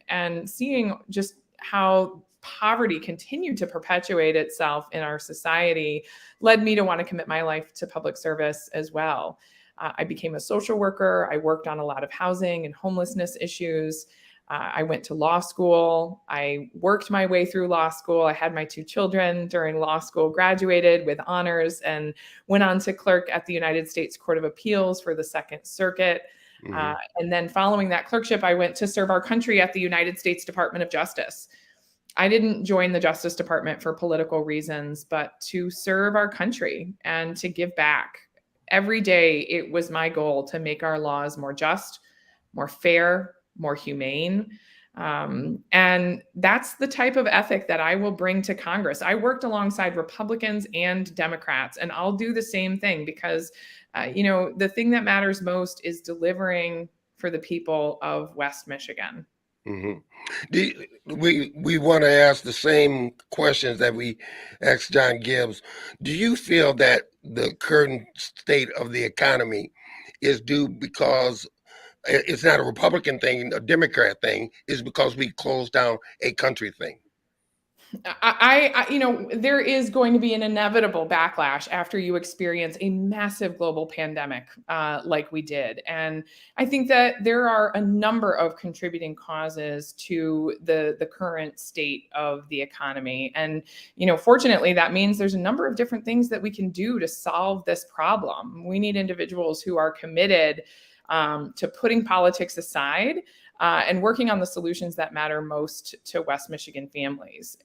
and seeing just how poverty continued to perpetuate itself in our society led me to want to commit my life to public service as well. I became a social worker. I worked on a lot of housing and homelessness issues. I went to law school. I worked my way through law school. I had my 2 children during law school, graduated with honors, and went on to clerk at the United States Court of Appeals for the Second Circuit. And then following that clerkship, I went to serve our country at the United States Department of Justice. I didn't join the Justice Department for political reasons, but to serve our country and to give back. Every day, it was my goal to make our laws more just, more fair, more humane. And that's the type of ethic that I will bring to Congress. I worked alongside Republicans and Democrats, and I'll do the same thing because, the thing that matters most is delivering for the people of West Michigan. We want to ask the same questions that we asked John Gibbs. Do you feel that the current state of the economy is due because it's not a Republican thing, a Democrat thing, is because we closed down a country thing? There is going to be an inevitable backlash after you experience a massive global pandemic like we did. And I think that there are a number of contributing causes to the current state of the economy. And, fortunately, that means there's a number of different things that we can do to solve this problem. We need individuals who are committed to putting politics aside and working on the solutions that matter most to West Michigan families.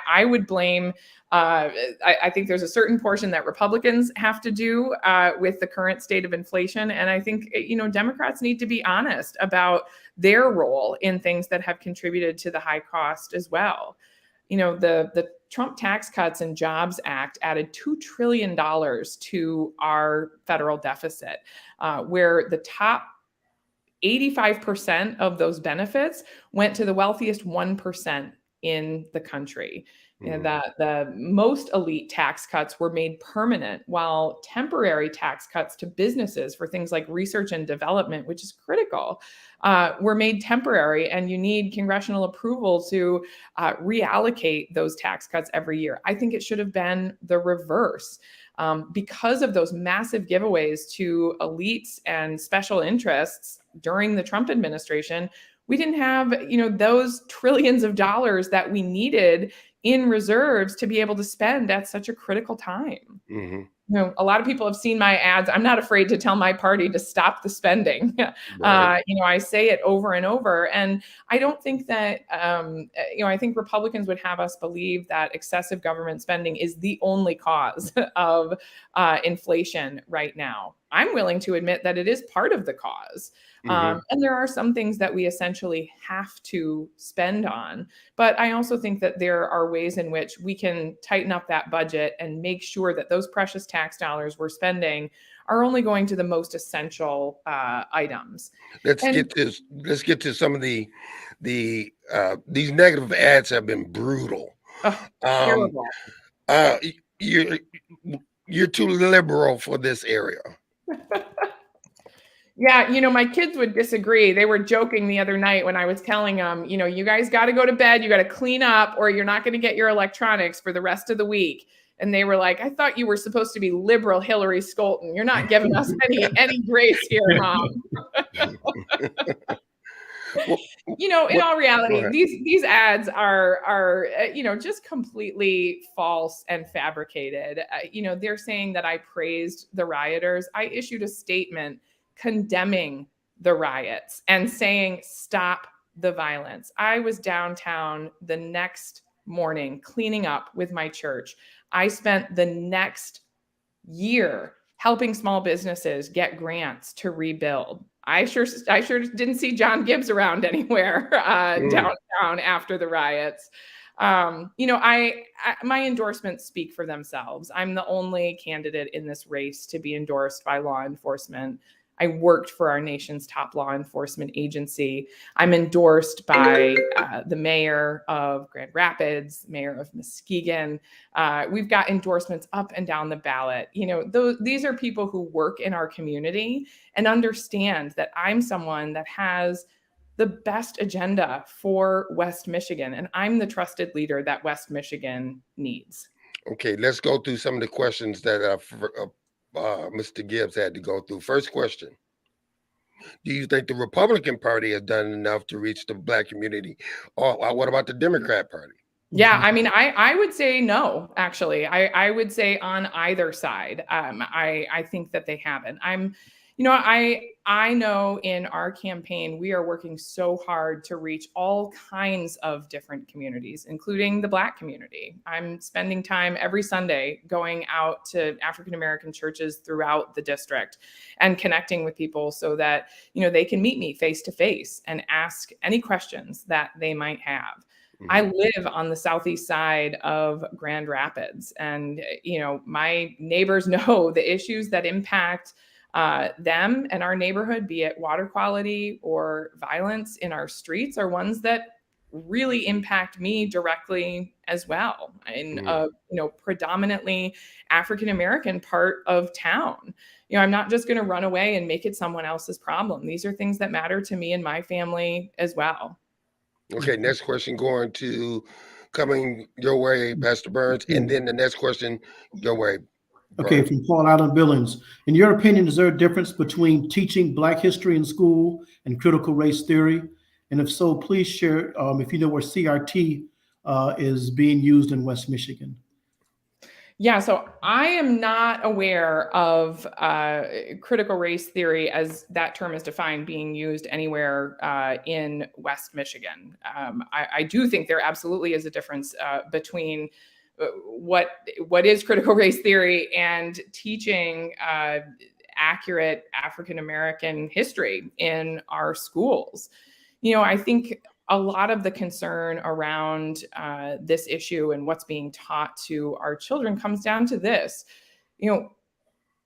I would blame, I think there's a certain portion that Republicans have to do with the current state of inflation. And I think, Democrats need to be honest about their role in things that have contributed to the high cost as well. The Trump Tax Cuts and Jobs Act added $2 trillion to our federal deficit, where the top 85% of those benefits went to the wealthiest 1% in the country. The most elite tax cuts were made permanent, while temporary tax cuts to businesses for things like research and development, which is critical, were made temporary, and you need congressional approval to reallocate those tax cuts every year. I think it should have been the reverse. Because of those massive giveaways to elites and special interests during the Trump administration, we didn't have, those trillions of dollars that we needed in reserves to be able to spend at such a critical time. A lot of people have seen my ads. I'm not afraid to tell my party to stop the spending. Right. I say it over and over. And I don't think that, I think Republicans would have us believe that excessive government spending is the only cause of inflation right now. I'm willing to admit that it is part of the cause. And there are some things that we essentially have to spend on. But I also think that there are ways in which we can tighten up that budget and make sure that those precious tax dollars we're spending are only going to the most essential items. Let's get to some of these negative ads have been brutal. Terrible. You're too liberal for this area. Yeah, my kids would disagree. They were joking the other night when I was telling them, you guys got to go to bed, you got to clean up, or you're not going to get your electronics for the rest of the week. And they were like, I thought you were supposed to be liberal Hillary Scholten. You're not giving us any grace here, Mom. In all reality, these ads are just completely false and fabricated. They're saying that I praised the rioters. I issued a statement condemning the riots and saying, stop the violence. I was downtown the next morning cleaning up with my church. I spent the next year helping small businesses get grants to rebuild. I sure didn't see John Gibbs around anywhere downtown after the riots. My endorsements speak for themselves. I'm the only candidate in this race to be endorsed by law enforcement. I worked for our nation's top law enforcement agency. I'm endorsed by the mayor of Grand Rapids, mayor of Muskegon. We've got endorsements up and down the ballot. These are people who work in our community and understand that I'm someone that has the best agenda for West Michigan. And I'm the trusted leader that West Michigan needs. Okay, let's go through some of the questions that Mr. Gibbs had to go through. First question. Do you think the Republican Party has done enough to reach the Black community? Or what about the Democrat Party? Yeah, I mean, I would say no, actually. I would say on either side. I think that they haven't. I know in our campaign, we are working so hard to reach all kinds of different communities, including the Black community. I'm spending time every Sunday going out to African-American churches throughout the district and connecting with people so that, they can meet me face to face and ask any questions that they might have. I live on the southeast side of Grand Rapids, and my neighbors know the issues that impact them and our neighborhood, be it water quality or violence in our streets, are ones that really impact me directly as well in predominantly African American part of town. I'm not just going to run away and make it someone else's problem. These are things that matter to me and my family as well. Okay, next question coming your way, Pastor Burns, and then the next question your way. Okay, from Paul Allen Billings. In your opinion, is there a difference between teaching Black history in school and critical race theory? And if so, please share if you know where CRT is being used in West Michigan. Yeah, so I am not aware of critical race theory, as that term is defined, being used anywhere in West Michigan. I do think there absolutely is a difference between what is critical race theory and teaching accurate African American history in our schools. I think a lot of the concern around this issue and what's being taught to our children comes down to this,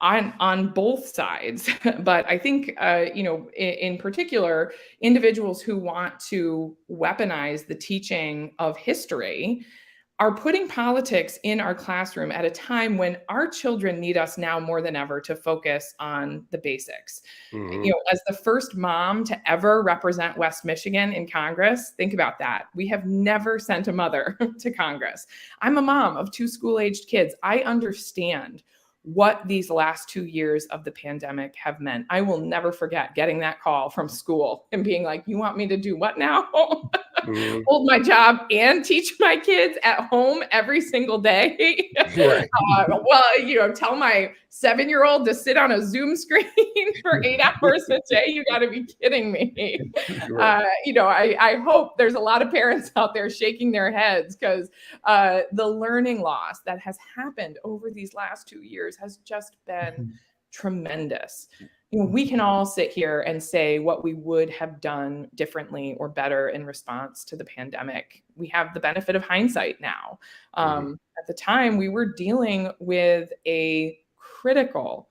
on both sides. But I think, in particular, individuals who want to weaponize the teaching of history are putting politics in our classroom at a time when our children need us now more than ever to focus on the basics. As the first mom to ever represent West Michigan in Congress, think about that. We have never sent a mother to Congress. I'm a mom of 2 school-aged kids. I understand what these last 2 years of the pandemic have meant. I will never forget getting that call from school and being like, you want me to do what now? Hold my job and teach my kids at home every single day. Right. Tell my 7-year-old to sit on a Zoom screen for 8 hours a day. You got to be kidding me. Right. I hope there's a lot of parents out there shaking their heads because the learning loss that has happened over these last 2 years has just been tremendous. We can all sit here and say what we would have done differently or better in response to the pandemic. We have the benefit of hindsight now. At the time, we were dealing with a critical,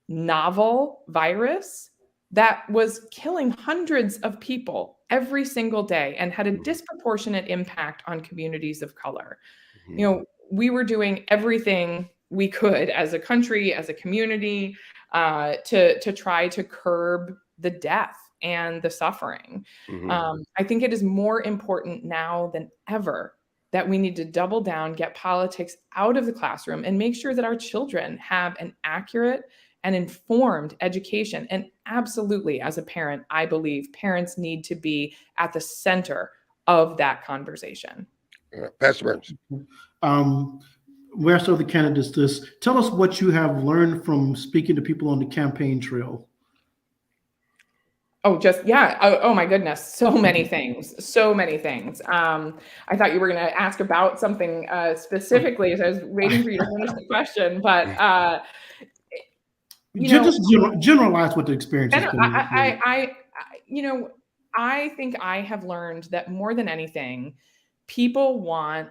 novel virus that was killing hundreds of people every single day and had a disproportionate impact on communities of color. We were doing everything we could as a country, as a community, to try to curb the death and the suffering. I think it is more important now than ever that we need to double down, get politics out of the classroom, and make sure that our children have an accurate and informed education. And absolutely, as a parent, I believe parents need to be at the center of that conversation. Pastor Burns. We asked other candidates this. Tell us what you have learned from speaking to people on the campaign trail. Oh, oh my goodness. So many things. I thought you were going to ask about something specifically, so I was waiting for you to finish the question, but just generalize what the experience has been. I think I have learned that more than anything, people want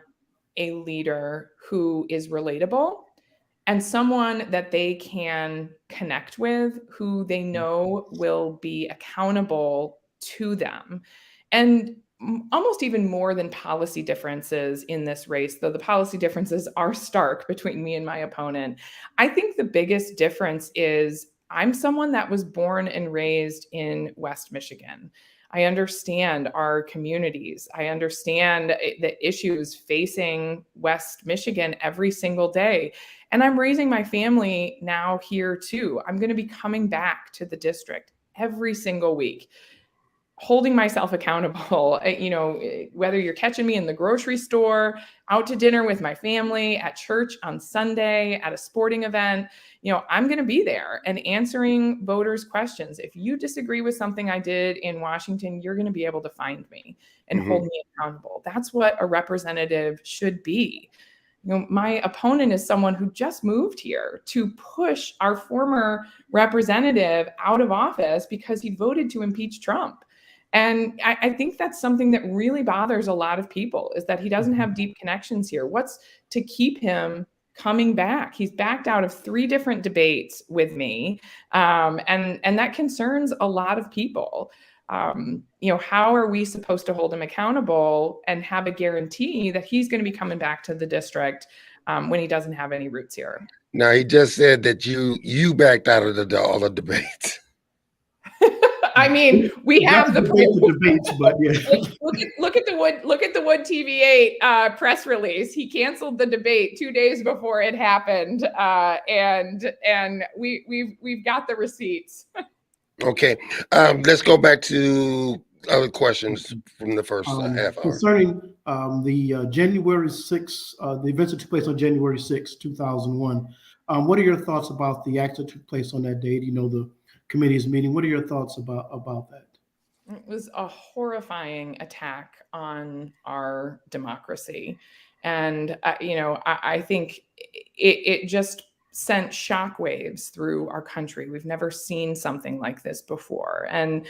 a leader who is relatable and someone that they can connect with, who they know will be accountable to them. And almost even more than policy differences in this race, though the policy differences are stark between me and my opponent, I think the biggest difference is I'm someone that was born and raised in West Michigan. I understand our communities. I understand the issues facing West Michigan every single day. And I'm raising my family now here too. I'm going to be coming back to the district every single week, holding myself accountable. Whether you're catching me in the grocery store, out to dinner with my family, at church on Sunday, at a sporting event, I'm going to be there and answering voters' questions. If you disagree with something I did in Washington, you're going to be able to find me and hold me accountable. That's what a representative should be. My opponent is someone who just moved here to push our former representative out of office because he voted to impeach Trump. And I think that's something that really bothers a lot of people, is that he doesn't have deep connections here. What's to keep him coming back? He's backed out of 3 different debates with me. And that concerns a lot of people. How are we supposed to hold him accountable and have a guarantee that he's going to be coming back to the district when he doesn't have any roots here? Now, he just said that you backed out of all the debates. I mean, we have the debates, but yeah. look at the Wood TV8 press release. He canceled the debate 2 days before it happened, and we've got the receipts. Okay, let's go back to other questions from the first half hour. Concerning the January 6th, the events that took place on January 6th, 2001. What are your thoughts about the acts that took place on that date? The committee's meeting. What are your thoughts about that? It was a horrifying attack on our democracy. And, I think it just sent shockwaves through our country. We've never seen something like this before. And,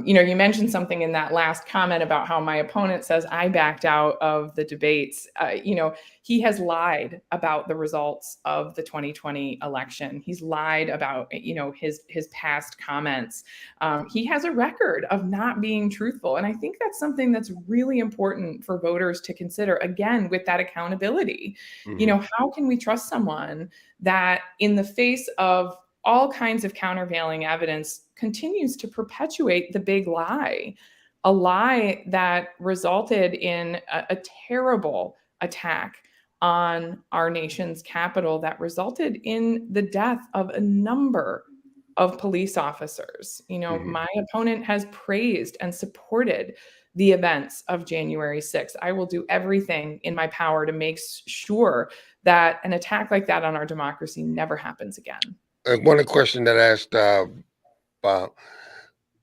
you mentioned something in that last comment about how my opponent says I backed out of the debates. He has lied about the results of the 2020 election. He's lied about, his past comments. He has a record of not being truthful. And I think that's something that's really important for voters to consider, again, with that accountability. How can we trust someone that, in the face of all kinds of countervailing evidence, continues to perpetuate the big lie, a lie that resulted in a terrible attack on our nation's capital that resulted in the death of a number of police officers? My opponent has praised and supported the events of January 6th. I will do everything in my power to make sure that an attack like that on our democracy never happens again. One question that asked,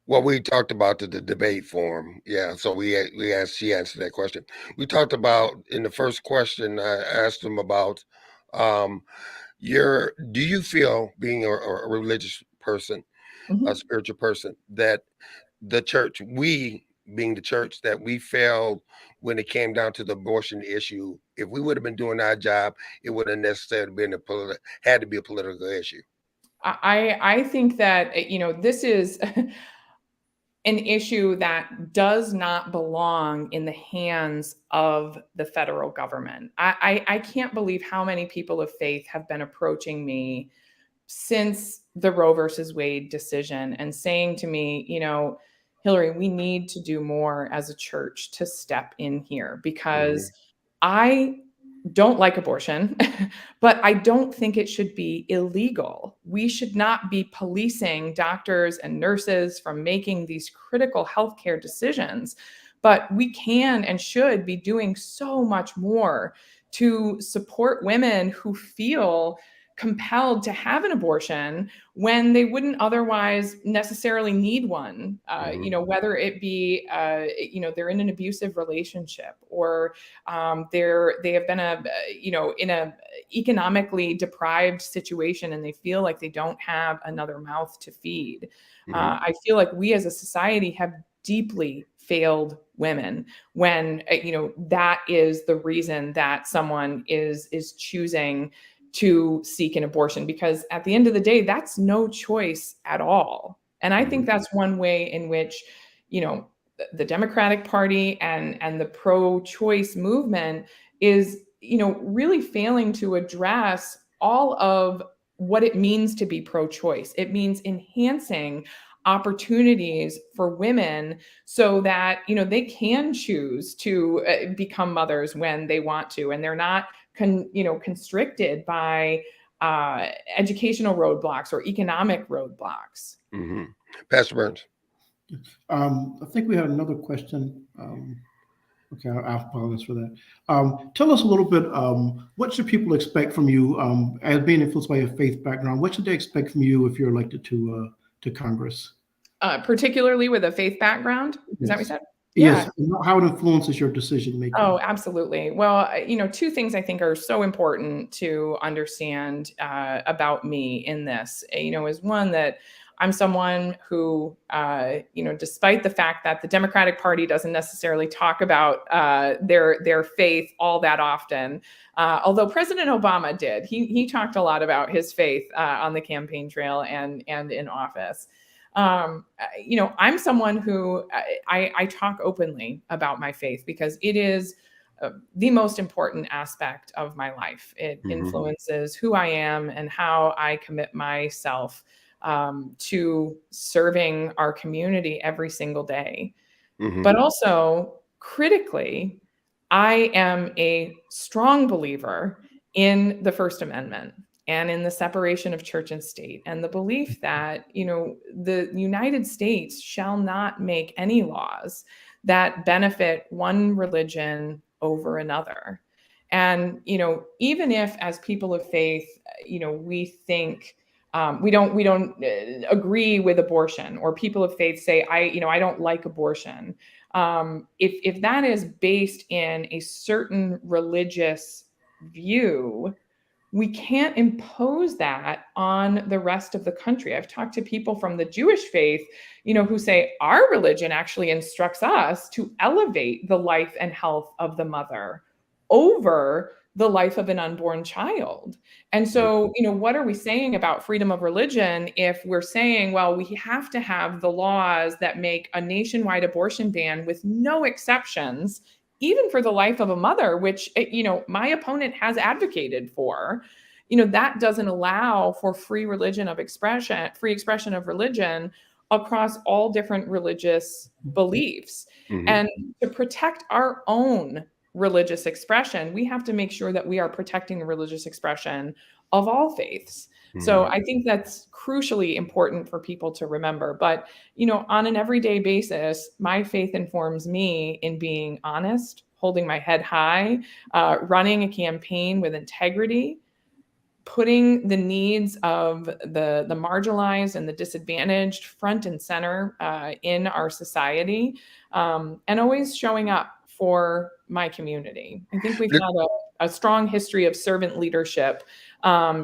we talked about the debate forum. Yeah, so she answered that question. We talked about, in the first question, I asked them about do you feel, being a religious person, a spiritual person, that the church, being the church, that we failed when it came down to the abortion issue? If we would have been doing our job, it would have necessarily been had to be a political issue. I think that, this is an issue that does not belong in the hands of the federal government. I can't believe how many people of faith have been approaching me since the Roe versus Wade decision and saying to me, Hillary, we need to do more as a church to step in here, because I don't like abortion, but I don't think it should be illegal. We should not be policing doctors and nurses from making these critical healthcare decisions, but we can and should be doing so much more to support women who feel compelled to have an abortion when they wouldn't otherwise necessarily need one, whether it be, they're in an abusive relationship, or they have been in a economically deprived situation and they feel like they don't have another mouth to feed. I feel like we as a society have deeply failed women when, that is the reason that someone is choosing to seek an abortion, because at the end of the day, that's no choice at all. And I think that's one way in which, the Democratic Party and the pro-choice movement is, really failing to address all of what it means to be pro-choice. It means enhancing opportunities for women so that, they can choose to become mothers when they want to, and they're not constricted by educational roadblocks or economic roadblocks. Mm-hmm. Pastor Burns. I think we had another question. Okay, I apologize for that. Tell us a little bit, what should people expect from you as being influenced by your faith background? What should they expect from you if you're elected to Congress? Particularly with a faith background? Is that what you said? Yes. Yeah. How it influences your decision making? Oh, absolutely. Well, two things I think are so important to understand about me in this, is one, that I'm someone who, despite the fact that the Democratic Party doesn't necessarily talk about their faith all that often, although President Obama did, he talked a lot about his faith on the campaign trail and in office. I'm someone who I talk openly about my faith because it is the most important aspect of my life. It influences who I am and how I commit myself to serving our community every single day. But also, critically, I am a strong believer in the First Amendment and in the separation of church and state, and the belief that, the United States shall not make any laws that benefit one religion over another. And, even if as people of faith, we think we don't agree with abortion, or people of faith say, I don't like abortion. If that is based in a certain religious view, we can't impose that on the rest of the country. I've talked to people from the Jewish faith, who say our religion actually instructs us to elevate the life and health of the mother over the life of an unborn child. And so, what are we saying about freedom of religion if we're saying, well, we have to have the laws that make a nationwide abortion ban with no exceptions, even for the life of a mother, which, my opponent has advocated for, that doesn't allow for free expression of religion across all different religious beliefs. And to protect our own religious expression, we have to make sure that we are protecting the religious expression of all faiths. So I think that's crucially important for people to remember. But, on an everyday basis, my faith informs me in being honest, holding my head high, running a campaign with integrity, putting the needs of the marginalized and the disadvantaged front and center in our society, and always showing up for my community. I think we've had a strong history of servant leadership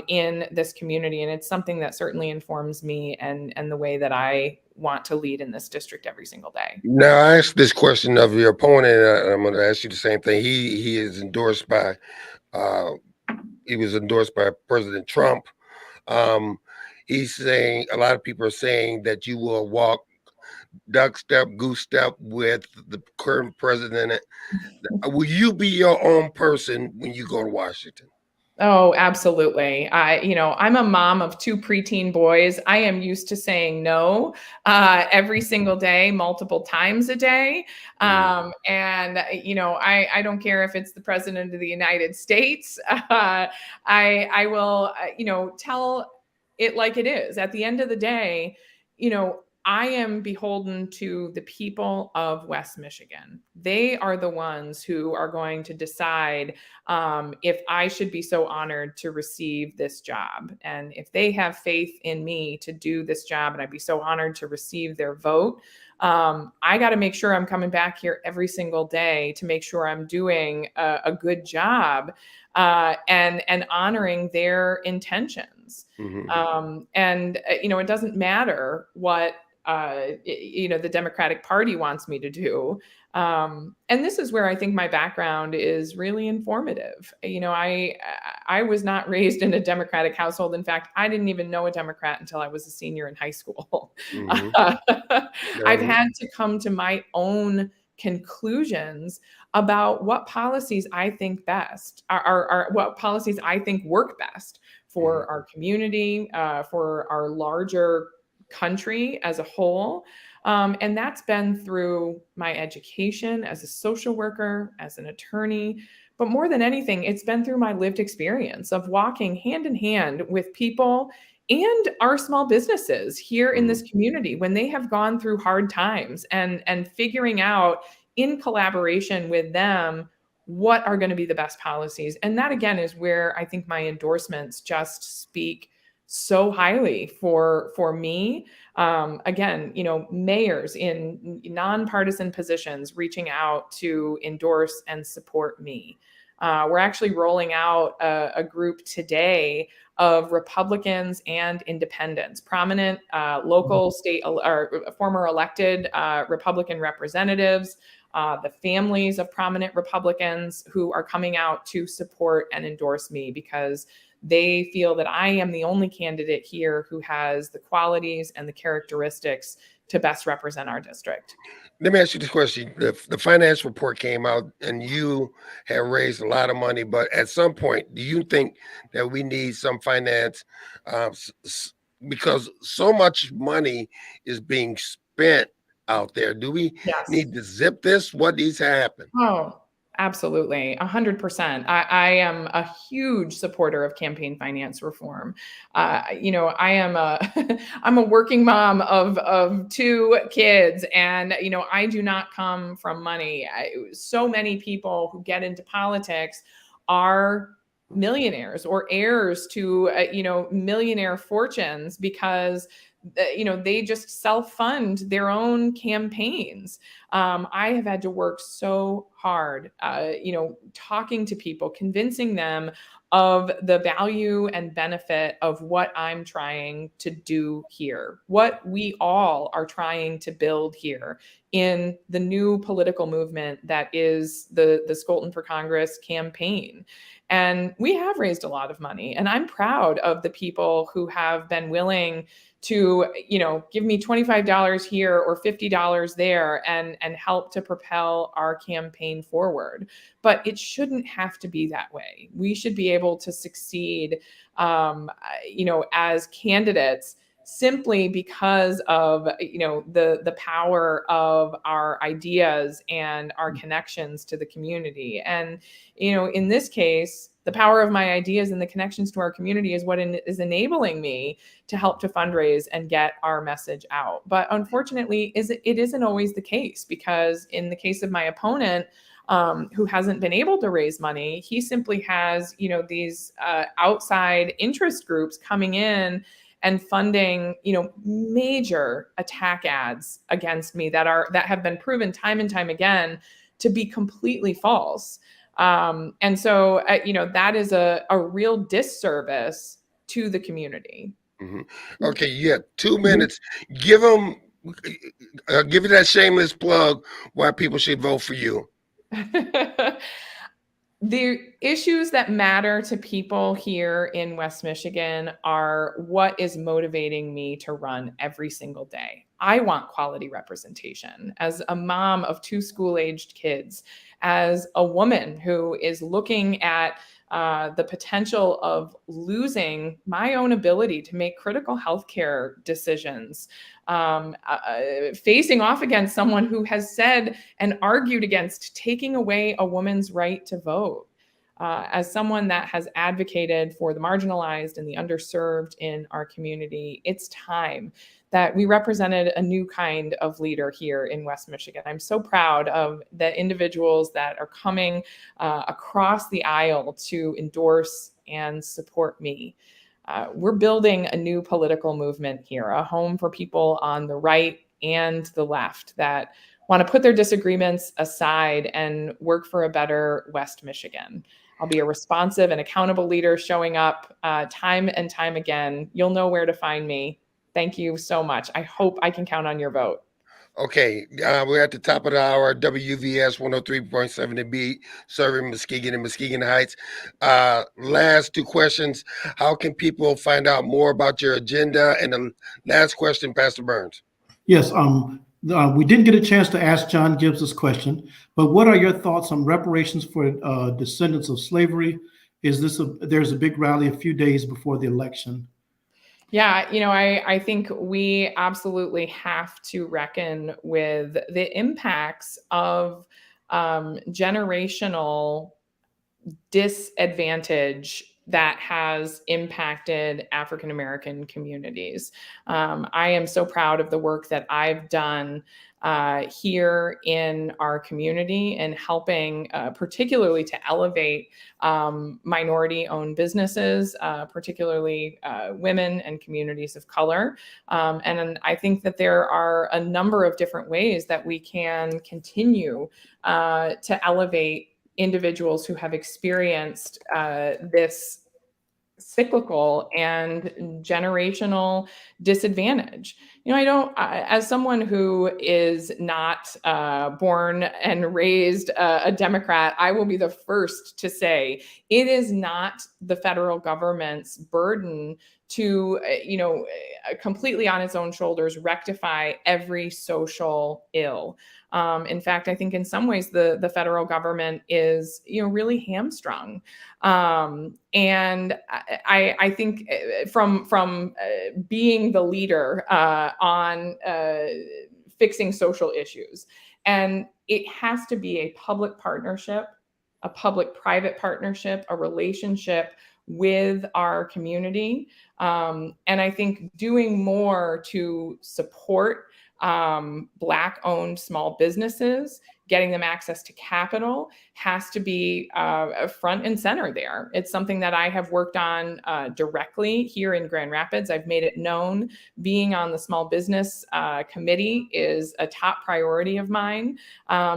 in this community, and it's something that certainly informs me and the way that I want to lead in this district every single day. Now, I asked this question of your opponent, and I'm going to ask you the same thing. He is endorsed by he was endorsed by President Trump. He's saying, a lot of people are saying that you will walk duck step, goose step with the current president. Will you be your own person when you go to Washington? Oh, absolutely. I'm a mom of 2 preteen boys. I am used to saying no every single day, multiple times a day. And, I don't care if it's the president of the United States. I will, tell it like it is. At the end of the day, I am beholden to the people of West Michigan. They are the ones who are going to decide if I should be so honored to receive this job. And if they have faith in me to do this job, and I'd be so honored to receive their vote, I got to make sure I'm coming back here every single day to make sure I'm doing a good job and honoring their intentions. It doesn't matter what the Democratic Party wants me to do. And this is where I think my background is really informative. I was not raised in a Democratic household. In fact, I didn't even know a Democrat until I was a senior in high school. I've had to come to my own conclusions about what policies I think best are what policies I think work best for our community, for our larger country as a whole. And that's been through my education as a social worker, as an attorney. But more than anything, it's been through my lived experience of walking hand in hand with people and our small businesses here in this community when they have gone through hard times, and figuring out in collaboration with them what are going to be the best policies. And that, again, is where I think my endorsements just speak so highly for me. Again, mayors in nonpartisan positions reaching out to endorse and support me. We're actually rolling out a group today of Republicans and independents, prominent local, state, or former elected Republican representatives, the families of prominent Republicans who are coming out to support and endorse me because they feel that I am the only candidate here who has the qualities and the characteristics to best represent our district. Let me ask you this question. The finance report came out and you have raised a lot of money, but at some point, do you think that we need some finance because so much money is being spent out there? Do we need to zip this? What needs to happen? Oh, absolutely. 100%. I am a huge supporter of campaign finance reform. I am I'm a working mom of 2 kids, and, I do not come from money. So many people who get into politics are millionaires or heirs to, millionaire fortunes because they just self-fund their own campaigns. I have had to work so hard, talking to people, convincing them of the value and benefit of what I'm trying to do here, what we all are trying to build here in the new political movement that is the Scholten for Congress campaign. And we have raised a lot of money, and I'm proud of the people who have been willing to, give me $25 here or $50 there and help to propel our campaign forward. But it shouldn't have to be that way. We should be able to succeed, as candidates simply because of, the power of our ideas and our connections to the community. And, in this case, the power of my ideas and the connections to our community is what is enabling me to help to fundraise and get our message out. But unfortunately, it isn't always the case, because in the case of my opponent, who hasn't been able to raise money, he simply has, these outside interest groups coming in and funding, major attack ads against me that have been proven time and time again to be completely false. And so, that is a real disservice to the community. Mm-hmm. Okay, you have 2 minutes. Give you that shameless plug why people should vote for you. The issues that matter to people here in West Michigan are what is motivating me to run every single day. I want quality representation. As a mom of 2 school-aged kids, as a woman who is looking at the potential of losing my own ability to make critical healthcare decisions, facing off against someone who has said and argued against taking away a woman's right to vote. As someone that has advocated for the marginalized and the underserved in our community, it's time that we represented a new kind of leader here in West Michigan. I'm so proud of the individuals that are coming across the aisle to endorse and support me. We're building a new political movement here, a home for people on the right and the left that want to put their disagreements aside and work for a better West Michigan. I'll be a responsive and accountable leader showing up time and time again. You'll know where to find me. Thank you so much. I hope I can count on your vote. Okay, we're at the top of the hour. WVS 103.7 to be serving Muskegon and Muskegon Heights. Last 2 questions. How can people find out more about your agenda? And the last question, Pastor Burns. Yes, we didn't get a chance to ask John Gibbs this question, but what are your thoughts on reparations for descendants of slavery there's a big rally a few days before the election? Yeah, I think we absolutely have to reckon with the impacts of generational disadvantage that has impacted African American communities. I am so proud of the work that I've done here in our community and helping, particularly to elevate minority-owned businesses, particularly women and communities of color. And I think that there are a number of different ways that we can continue to elevate individuals who have experienced this cyclical and generational disadvantage. As someone who is not born and raised a Democrat, I will be the first to say it is not the federal government's burden to, completely on its own shoulders, rectify every social ill. In fact, I think in some ways the federal government is, really hamstrung. And I think from being the leader on fixing social issues, and it has to be a public partnership, a public-private partnership, a relationship with our community. And I think doing more to support Black-owned small businesses, getting them access to capital, has to be front and center there. It's something that I have worked on directly here in Grand Rapids. I've made it known being on the small business committee is a top priority of mine,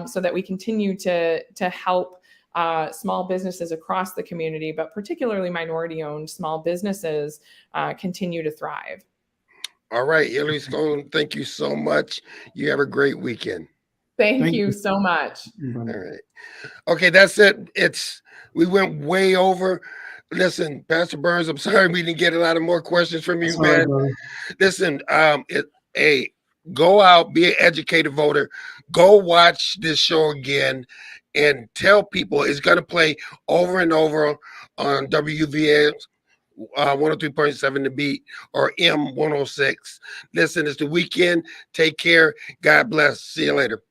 so that we continue to help small businesses across the community, but particularly minority-owned small businesses, continue to thrive. All right, Hillary Scholten, thank you so much. You have a great weekend. Thank you so much. All right. Okay, that's it. We went way over. Listen, Pastor Burns, I'm sorry we didn't get a lot of more questions from you, man. Listen, go out, be an educated voter. Go watch this show again and tell people it's going to play over and over on WVA 103.7 The Beat or M106. Listen, it's the weekend. Take care. God bless. See you later.